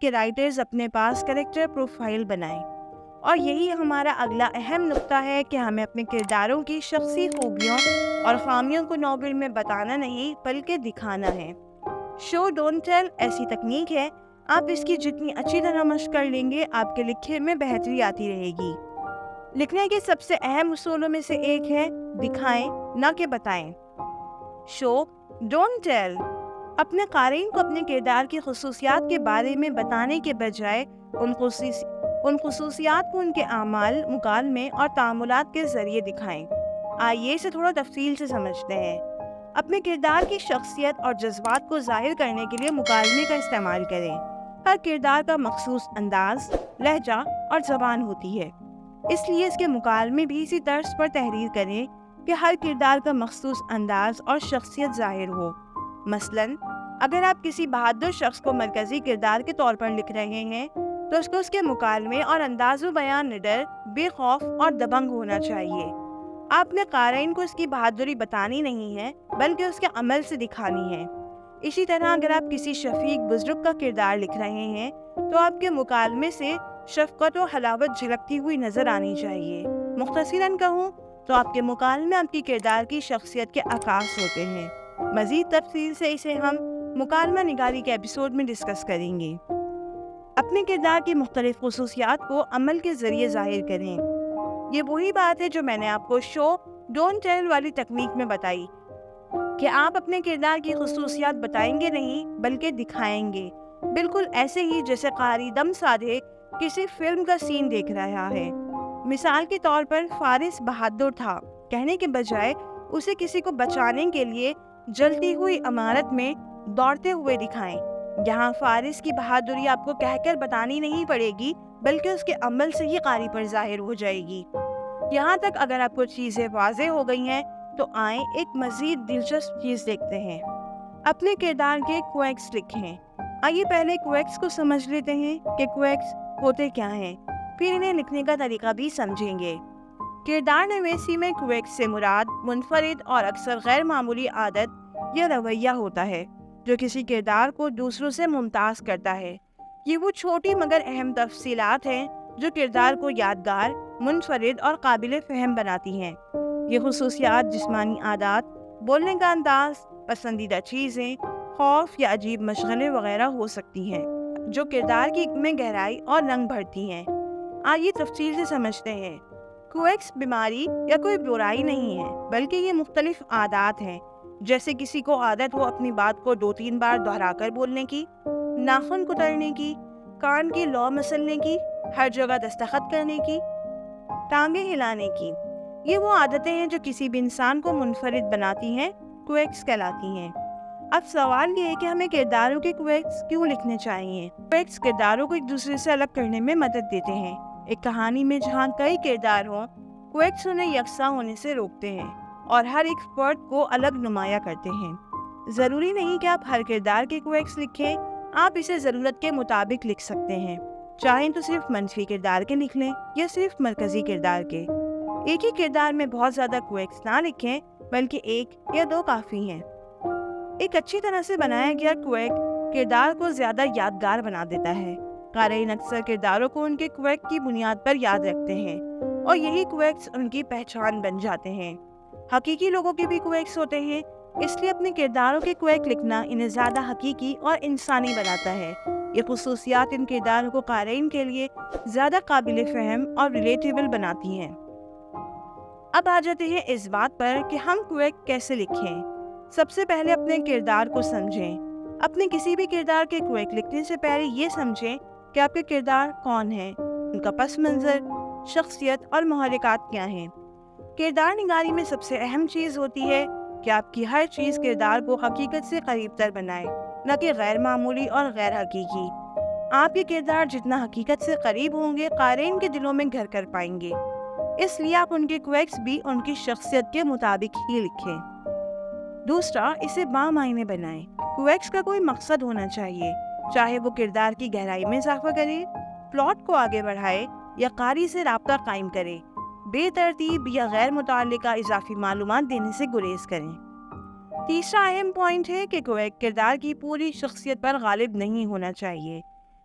کہ رائٹرز اپنے پاس character profile بنائیں، اور یہی ہمارا اگلا اہم نقطہ ہے کہ ہمیں اپنے کرداروں کی شخصی خوبیوں اور خامیوں کو ناول میں بتانا نہیں بلکہ دکھانا ہے۔ شو ڈونٹ ٹیل ایسی تکنیک ہے، آپ اس کی جتنی اچھی طرح مشق کر لیں گے آپ کے لکھے میں بہتری آتی رہے گی۔ لکھنے کے سب سے اہم اصولوں میں سے ایک ہے دکھائیں نہ کہ بتائیں۔ شو ڈونٹ ٹیل اپنے قارئین کو اپنے کردار کی خصوصیات کے بارے میں بتانے کے بجائے ان خصوصیات کو ان کے اعمال، مکالمے اور تعاملات کے ذریعے دکھائیں۔ آئیے اسے تھوڑا تفصیل سے سمجھتے ہیں۔ اپنے کردار کی شخصیت اور جذبات کو ظاہر کرنے کے لیے مکالمے کا استعمال کریں۔ ہر کردار کا مخصوص انداز، لہجہ اور زبان ہوتی ہے، اس لیے اس کے مکالمے بھی اسی طرز پر تحریر کریں کہ ہر کردار کا مخصوص انداز اور شخصیت ظاہر ہو۔ مثلاً اگر آپ کسی بہادر شخص کو مرکزی کردار کے طور پر لکھ رہے ہیں تو اس کے مکالمے اور انداز و بیان نڈر، بے خوف اور دبنگ ہونا چاہیے۔ آپ نے قارئین کو اس کی بہادری بتانی نہیں ہے بلکہ اس کے عمل سے دکھانی ہے۔ اسی طرح اگر آپ کسی شفیق بزرگ کا کردار لکھ رہے ہیں تو آپ کے مکالمے سے شفقت و حلاوت جھلکتی ہوئی نظر آنی چاہیے۔ مختصراً کہوں تو آپ کے مکالمے آپ کی کردار کی شخصیت کے عکاس ہوتے ہیں۔ مزید تفصیل سے اسے ہم مکالمہ نگاری کے ایپیسوڈ میں ڈسکس کریں گے۔ اپنے کردار کی مختلف خصوصیات کو عمل کے ذریعے ظاہر کریں۔ یہ وہی بات ہے جو میں نے آپ کو شو ڈونٹ ٹیل والی تکنیک میں بتائی کہ آپ اپنے کردار کی خصوصیات بتائیں گے نہیں بلکہ دکھائیں گے، بالکل ایسے ہی جیسے قاری دم سادھے کسی فلم کا سین دیکھ رہا ہے۔ مثال کے طور پر فارس بہادر تھا کہنے کے بجائے اسے کسی کو بچانے کے لیے جلتی ہوئی عمارت میں دوڑتے ہوئے دکھائیں۔ یہاں فارس کی بہادری آپ کو کہہ کر بتانی نہیں پڑے گی بلکہ اس کے عمل سے ہی قاری پر ظاہر ہو جائے گی۔ یہاں تک اگر آپ کو چیزیں واضح ہو گئی ہیں تو آئیں ایک مزید دلچسپ چیز دیکھتے ہیں۔ اپنے کردار کے کویکس لکھیں۔ آئیے پہلے کویکس کو سمجھ لیتے ہیں کہ کویکس ہوتے کیا ہیں، پھر انہیں لکھنے کا طریقہ بھی سمجھیں گے۔ کردار نویسی میں کویکس سے مراد منفرد اور اکثر غیر معمولی عادت یا رویہ ہوتا ہے جو کسی کردار کو دوسروں سے ممتاز کرتا ہے۔ یہ وہ چھوٹی مگر اہم تفصیلات ہیں جو کردار کو یادگار، منفرد اور قابل فہم بناتی ہیں۔ یہ خصوصیات جسمانی عادات، بولنے کا انداز، پسندیدہ چیزیں، خوف یا عجیب مشغلے وغیرہ ہو سکتی ہیں جو کردار کی میں گہرائی اور رنگ بھرتی ہیں۔ آئیے تفصیل سے سمجھتے ہیں۔ کویکس بیماری یا کوئی برائی نہیں ہے بلکہ یہ مختلف عادات ہیں، جیسے کسی کو عادت ہو اپنی بات کو 2-3 بار دہرا کر بولنے کی، ناخن کترنے کی، کان کی لو مسلنے کی، ہر جگہ دستخط کرنے کی، ٹانگیں ہلانے کی۔ یہ وہ عادتیں ہیں جو کسی بھی انسان کو منفرد بناتی ہیں، کویکس کہلاتی ہیں۔ اب سوال یہ ہے کہ ہمیں کرداروں کے کویکس کیوں لکھنے چاہیے؟ کویکس کرداروں کو ایک دوسرے سے الگ کرنے میں مدد دیتے ہیں۔ ایک کہانی میں جہاں کئی کردار ہوں، کویکس انہیں یکساں ہونے سے روکتے ہیں اور ہر ایک فرد کو الگ نمایاں کرتے ہیں۔ ضروری نہیں کہ آپ ہر کردار کے کویکس لکھیں، آپ اسے ضرورت کے مطابق لکھ سکتے ہیں۔ چاہیں تو صرف منفی کردار کے لکھ لیں یا صرف مرکزی کردار کے۔ ایک ہی کردار میں بہت زیادہ کویکس نہ لکھیں بلکہ 1 یا 2 کافی ہیں۔ ایک اچھی طرح سے بنایا گیا کویک کردار کو زیادہ یادگار بنا دیتا ہے۔ قارئین اکثر کرداروں کو ان کے کویک کی بنیاد پر یاد رکھتے ہیں اور یہی کویکس ان کی پہچان بن جاتے ہیں۔ حقیقی لوگوں کے بھی کویکس ہوتے ہیں، اس لیے اپنے کرداروں کے کویک لکھنا انہیں زیادہ حقیقی اور انسانی بناتا ہے۔ یہ خصوصیات ان کرداروں کو قارئین کے لیے زیادہ قابل فہم اور ریلیٹیبل بناتی ہیں۔ اب آ جاتے ہیں اس بات پر کہ ہم کویک کیسے لکھیں۔ سب سے پہلے اپنے کردار کو سمجھیں۔ اپنے کسی بھی کردار کے کویک لکھنے سے پہلے یہ سمجھیں کہ آپ کے کردار کون ہیں، ان کا پس منظر، شخصیت اور محرکات کیا ہیں۔ کردار نگاری میں سب سے اہم چیز ہوتی ہے کہ آپ کی ہر چیز کردار کو حقیقت سے قریب تر بنائے، نہ کہ غیر معمولی اور غیر حقیقی۔ آپ کے کردار جتنا حقیقت سے قریب ہوں گے، قارئین کے دلوں میں گھر کر پائیں گے۔ اس لیے آپ ان کے کویکس بھی ان کی شخصیت کے مطابق ہی لکھیں۔ دوسرا، اسے بامعنی بنائیں۔ کویکس کا کوئی مقصد ہونا چاہیے، چاہے وہ کردار کی گہرائی میں اضافہ کرے، پلاٹ کو آگے بڑھائے یا قاری سے رابطہ قائم کرے۔ بے ترتیب یا غیر متعلقہ اضافی معلومات دینے سے گریز کریں۔ تیسرا اہم پوائنٹ ہے کہ کویک کردار کی پوری شخصیت پر غالب نہیں ہونا چاہیے۔